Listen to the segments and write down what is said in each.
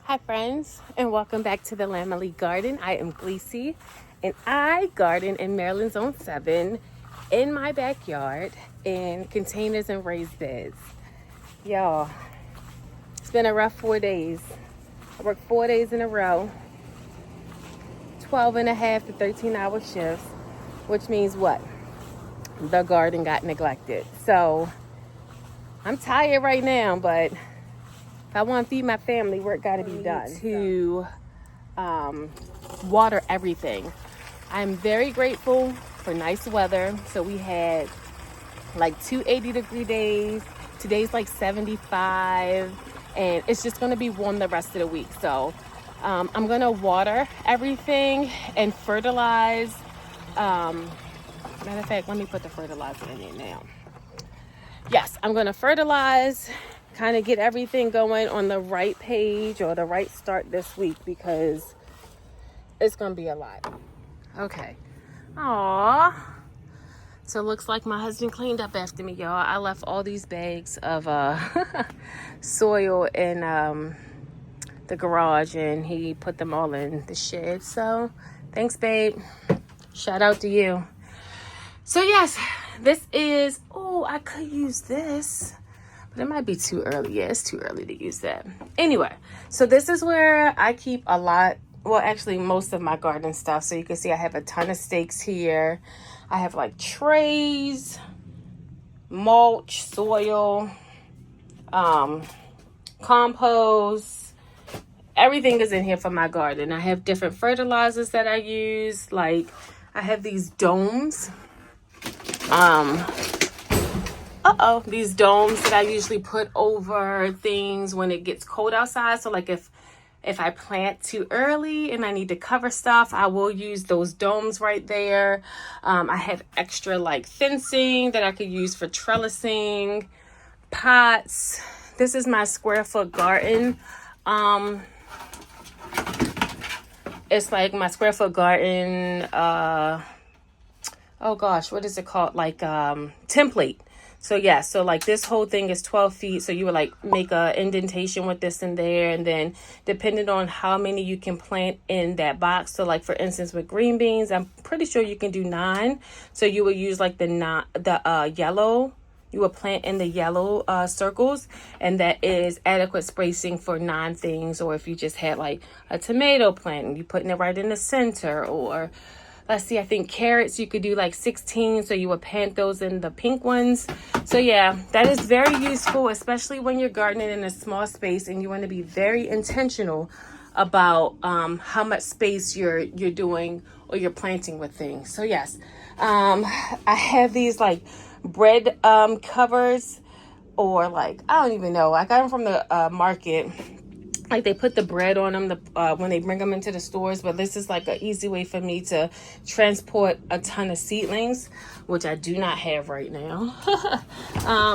Hi friends, and welcome back to the Lamely Garden. I am Gleesy, and I garden in Maryland Zone 7 in my backyard in containers and raised beds. Y'all, it's been a rough 4 days. I worked 4 days in a row, 12 and a half to 13-hour shifts, which means what? The garden got neglected. So I'm tired right now, but if I want to feed my family, work got to be done. To water everything. I'm very grateful for nice weather. So we had like 2 80-degree days. Today's like 75, and it's just going to be warm the rest of the week. So I'm going to water everything and fertilize. Matter of fact, let me put the fertilizer in there now. Yes, I'm going to fertilize, kind of get everything going on the right page or the right start this week because it's going to be a lot. Okay. Aww. So it looks like my husband cleaned up after me, y'all. I left all these bags of soil in the garage, and he put them all in the shed. So thanks, babe. Shout out to you. So yes, this is, I could use this, but it might be too early. Yeah, it's too early to use that. Anyway, so this is where I keep a lot, well, actually most of my garden stuff. So you can see I have a ton of stakes here. I have like trays, mulch, soil, compost. Everything is in here for my garden. I have different fertilizers that I use. Like I have these domes. These domes that I usually put over things when it gets cold outside. So like if I plant too early and I need to cover stuff, I will use those domes right there. I have extra like fencing that I could use for trellising, pots. This is my square foot garden. It's like my square foot garden, oh gosh, what is it called? Like template. So yeah, so like this whole thing is 12 feet. So you would like make a indentation with this in there, and then depending on how many you can plant in that box. So like for instance with green beans, I'm pretty sure you can do 9. So you would use like the yellow. You would plant in the yellow circles, and that is adequate spacing for 9 things. Or if you just had like a tomato plant and you putting it right in the center, or let's see, I think carrots, you could do like 16. So you would plant those in the pink ones. So yeah, that is very useful, especially when you're gardening in a small space and you want to be very intentional about how much space you're doing or you're planting with things. So yes, I have these like bread covers, or like, I don't even know. I got them from the market. Like they put the bread on them when they bring them into the stores. But this is like an easy way for me to transport a ton of seedlings, which I do not have right now.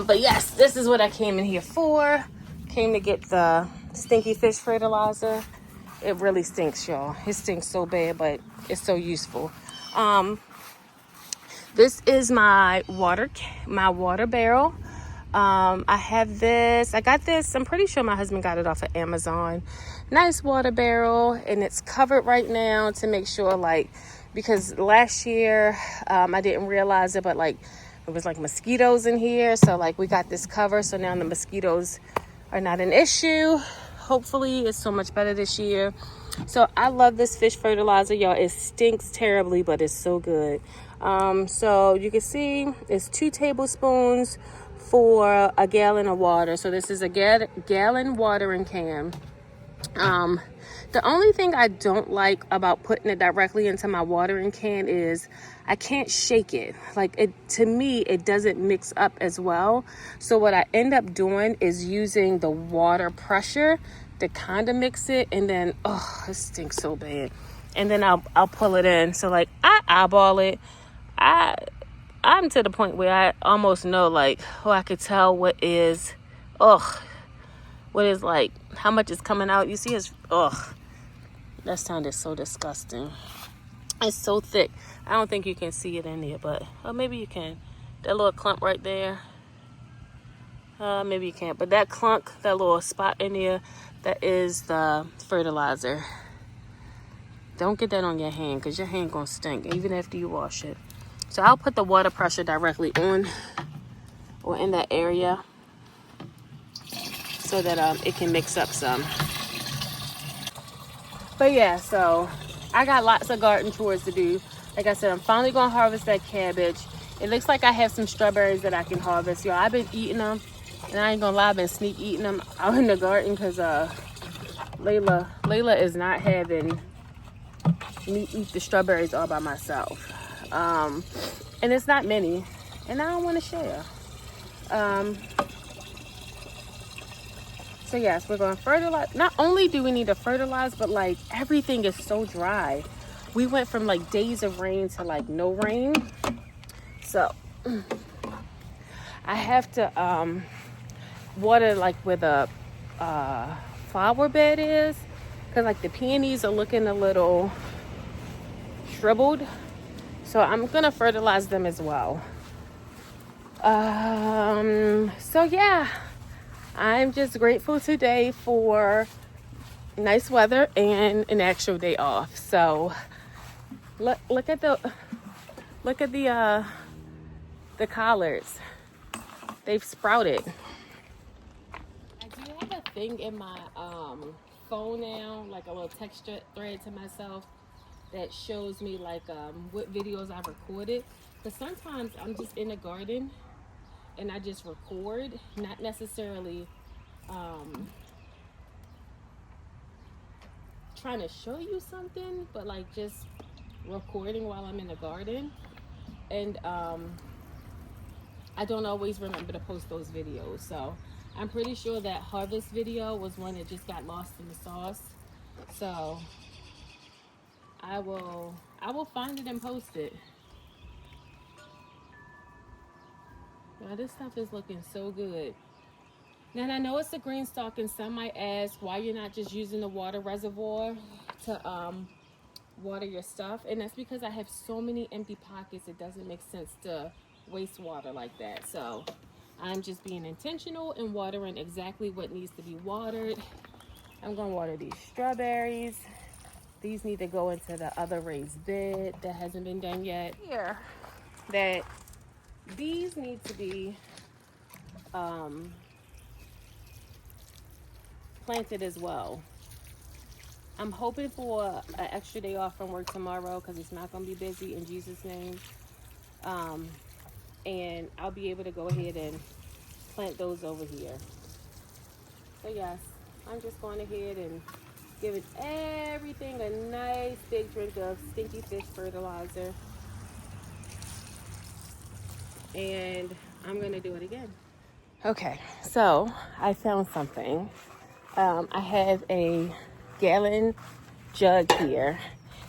But yes, this is what I came in here for. Came to get the stinky fish fertilizer. It really stinks, y'all. It stinks so bad, but it's so useful. This is my water barrel. I have this. I got this. I'm pretty sure my husband got it off of Amazon. Nice water barrel, and it's covered right now to make sure, like, because last year I didn't realize it, but like it was like mosquitoes in here. So like we got this cover, so now the mosquitoes are not an issue. Hopefully it's so much better this year. So I love this fish fertilizer, y'all. It stinks terribly, but it's so good. So you can see it's 2 tablespoons for a gallon of water. So this is a gallon watering can. The only thing I don't like about putting it directly into my watering can is I can't shake it. Like to me, it doesn't mix up as well. So what I end up doing is using the water pressure to kind of mix it, and then it stinks so bad. And then I'll pull it in. So like I eyeball it. I'm to the point where I almost know, like, I could tell what is like how much is coming out. You see, that sounded so disgusting. It's so thick. I don't think you can see it in there, but maybe you can. That little clump right there, maybe you can't, but that clunk, that little spot in there, That is the fertilizer. Don't get that on your hand because your hand gonna stink even after you wash it. So I'll put the water pressure directly on or in that area so that it can mix up some. But yeah, so I got lots of garden chores to do. Like I said, I'm finally gonna harvest that cabbage. It looks like I have some strawberries that I can harvest. Y'all, I've been eating them, and I ain't gonna lie, I've been sneak eating them out in the garden because Layla is not having me eat the strawberries all by myself. And it's not many, and I don't want to share. So yes, we're going to fertilize. Not only do we need to fertilize, but like everything is so dry. We went from like days of rain to like no rain. So I have to water like where the flower bed is, because like the peonies are looking a little shriveled. So I'm gonna fertilize them as well. So yeah, I'm just grateful today for nice weather and an actual day off. So look at the collards. They've sprouted. I do have a thing in my phone now, like a little text thread to myself that shows me like what videos I've recorded. But sometimes I'm just in the garden and I just record, not necessarily trying to show you something, but like just recording while I'm in the garden. And I don't always remember to post those videos. So I'm pretty sure that harvest video was one that just got lost in the sauce. So I will find it and post it. Now this stuff is looking so good. Now I know it's a green stalk, and some might ask why you're not just using the water reservoir to water your stuff, and that's because I have so many empty pockets. It doesn't make sense to waste water like that. So I'm just being intentional and watering exactly what needs to be watered. I'm gonna water these strawberries. These need to go into the other raised bed that hasn't been done yet. Here, that these need to be planted as well. I'm hoping for an extra day off from work tomorrow because it's not going to be busy, in Jesus' name. And I'll be able to go ahead and plant those over here. So yes, I'm just going ahead and giving everything a nice big drink of stinky fish fertilizer. And I'm going to do it again. Okay, so I found something. I have a gallon jug here.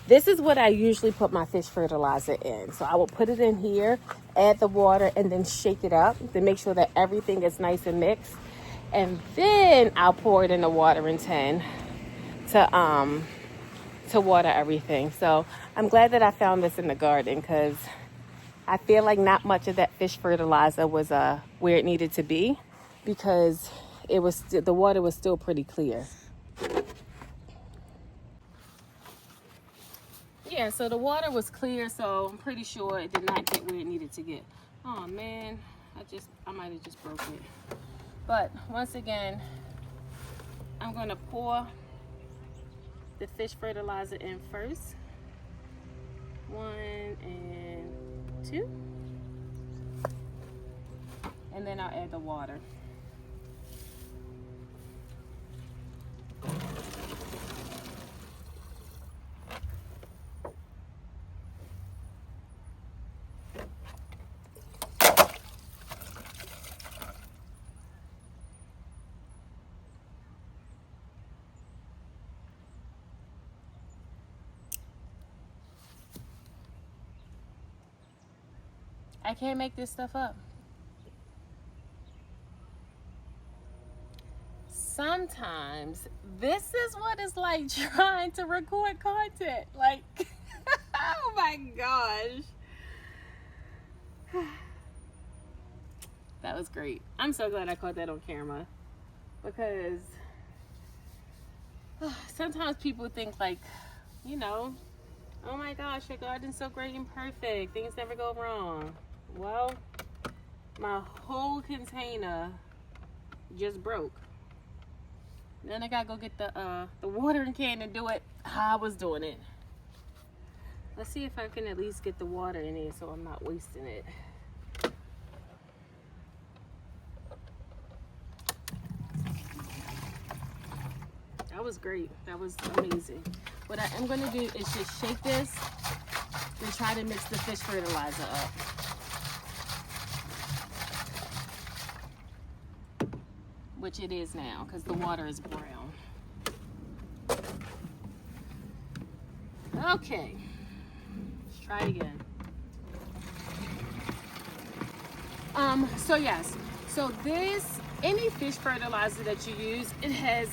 This is what I usually put my fish fertilizer in. So I will put it in here, add the water, and then shake it up to make sure that everything is nice and mixed. And then I'll pour it in the watering tin to water everything. So I'm glad that I found this in the garden because I feel like not much of that fish fertilizer was where it needed to be because the water was still pretty clear. Yeah, so the water was clear, so I'm pretty sure it did not get where it needed to get. Oh man, I might have just broken it. But once again, I'm gonna pour the fish fertilizer in first. 1 and 2. And then I'll add the water. I can't make this stuff up. Sometimes this is what it's like trying to record content. Like, oh my gosh. That was great. I'm so glad I caught that on camera because sometimes people think like, you know, oh my gosh, your garden's so great and perfect. Things never go wrong. Well, my whole container just broke. Then I gotta go get the watering can and do it how I was doing it. Let's see if I can at least get the water in here so I'm not wasting it. That was great. That was amazing. What I am gonna do is just shake this and try to mix the fish fertilizer up. Which it is now because the water is brown. Okay, let's try it again. So yes, so this, any fish fertilizer that you use, it has,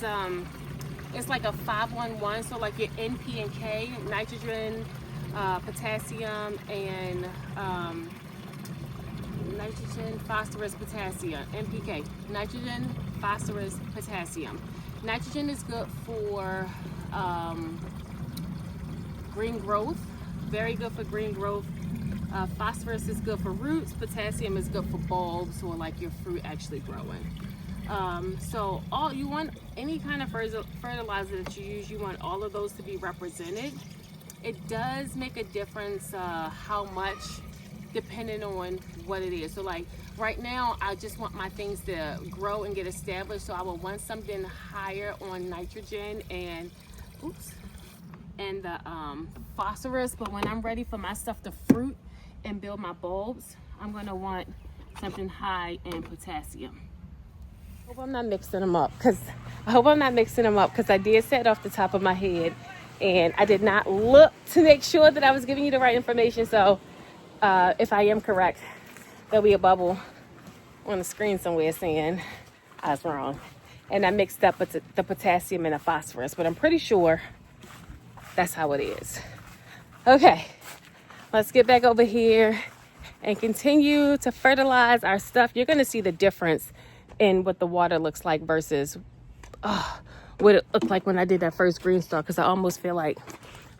it's like a 5-1-1, so like your NP and K, nitrogen, potassium, and nitrogen, phosphorus, potassium, NPK, nitrogen, phosphorus, potassium. Nitrogen is good for green growth, very good for green growth. Phosphorus is good for roots. Potassium is good for bulbs or like your fruit actually growing. So all you want, any kind of fertilizer that you use, you want all of those to be represented. It does make a difference how much, depending on what it is. So like right now, I just want my things to grow and get established. So I will want something higher on nitrogen and, and the phosphorus. But when I'm ready for my stuff to fruit and build my bulbs, I'm gonna want something high in potassium. I hope I'm not mixing them up because I did say it off the top of my head and I did not look to make sure that I was giving you the right information. So if I am correct, there'll be a bubble on the screen somewhere saying I was wrong. And I mixed up the potassium and the phosphorus, but I'm pretty sure that's how it is. Okay, let's get back over here and continue to fertilize our stuff. You're gonna see the difference in what the water looks like versus what it looked like when I did that first green star, because I almost feel like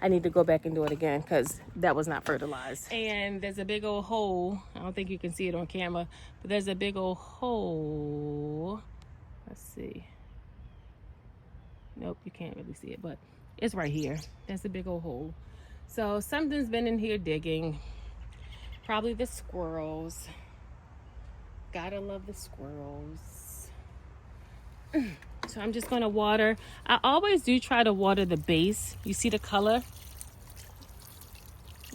I need to go back and do it again because that was not fertilized. And there's a big old hole. I don't think you can see it on camera, but there's a big old hole. Let's see. Nope, you can't really see it, but it's right here. There's a big old hole. So something's been in here digging. Probably the squirrels. Gotta love the squirrels. So I'm just gonna water. I always do try to water the base. You see the color?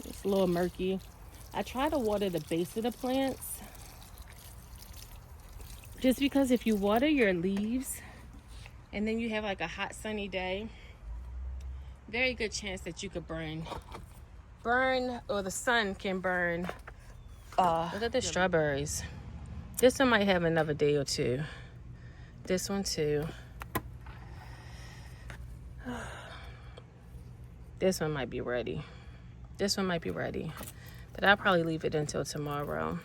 It's a little murky. I try to water the base of the plants. Just because if you water your leaves and then you have like a hot sunny day, very good chance that you could burn, or the sun can burn. Look at the strawberries. This one might have another day or two. This one too. This one might be ready. This one might be ready, but I'll probably leave it until tomorrow.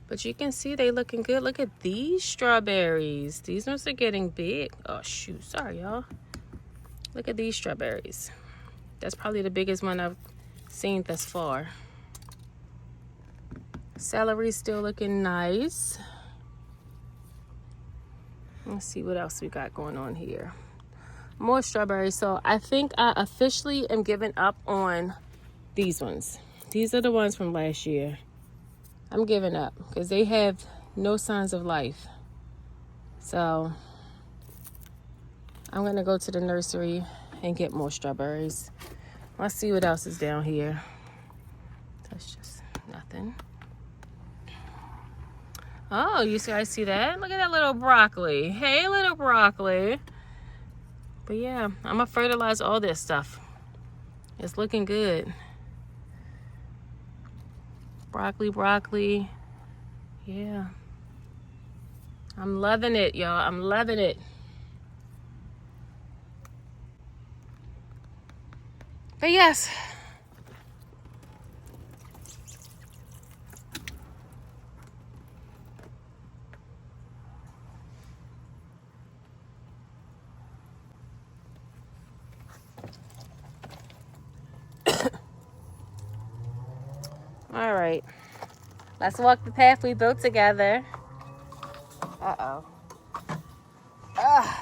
But you can see they looking good. Look at these strawberries. These ones are getting big. Oh shoot, sorry y'all. Look at these strawberries. That's probably the biggest one I've seen thus far. Celery's still looking nice. Let's see what else we got going on here. More strawberries. So I think I officially am giving up on these ones. These are the ones from last year. I'm giving up because they have no signs of life. So I'm gonna go to the nursery and get more strawberries. Let's see what else is down here. That's just nothing. Oh, you guys see that? Look at that little broccoli. Hey, little broccoli. But yeah, I'm gonna fertilize all this stuff. It's looking good. Broccoli. Yeah. I'm loving it, y'all. I'm loving it. But yes. right. Let's walk the path we built together. Uh-oh. Ugh.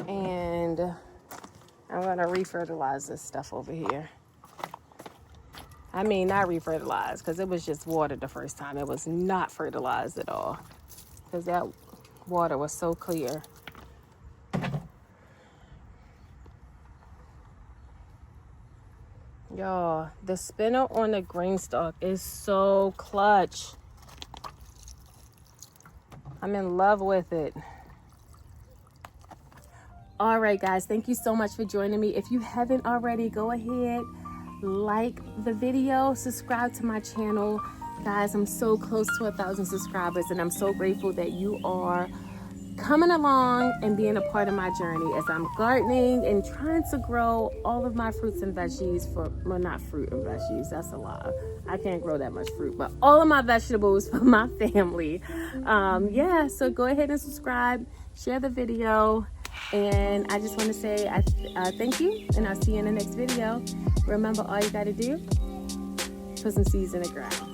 And I'm gonna refertilize this stuff over here. I mean, not refertilize, because it was just water the first time. It was not fertilized at all, because that water was so clear. Y'all, the spinner on the green stalk is so clutch. I'm in love with it. All right, guys, thank you so much for joining me. If you haven't already, go ahead, like the video, subscribe to my channel. Guys, I'm so close to 1,000 subscribers, and I'm so grateful that you are coming along and being a part of my journey as I'm gardening and trying to grow all of my fruits and veggies well, not fruit and veggies, that's a lie. I can't grow that much fruit, but all of my vegetables for my family. Yeah, so go ahead and subscribe, share the video, and I just want to say thank you, and I'll see you in the next video. Remember, all you got to do, put some seeds in the ground.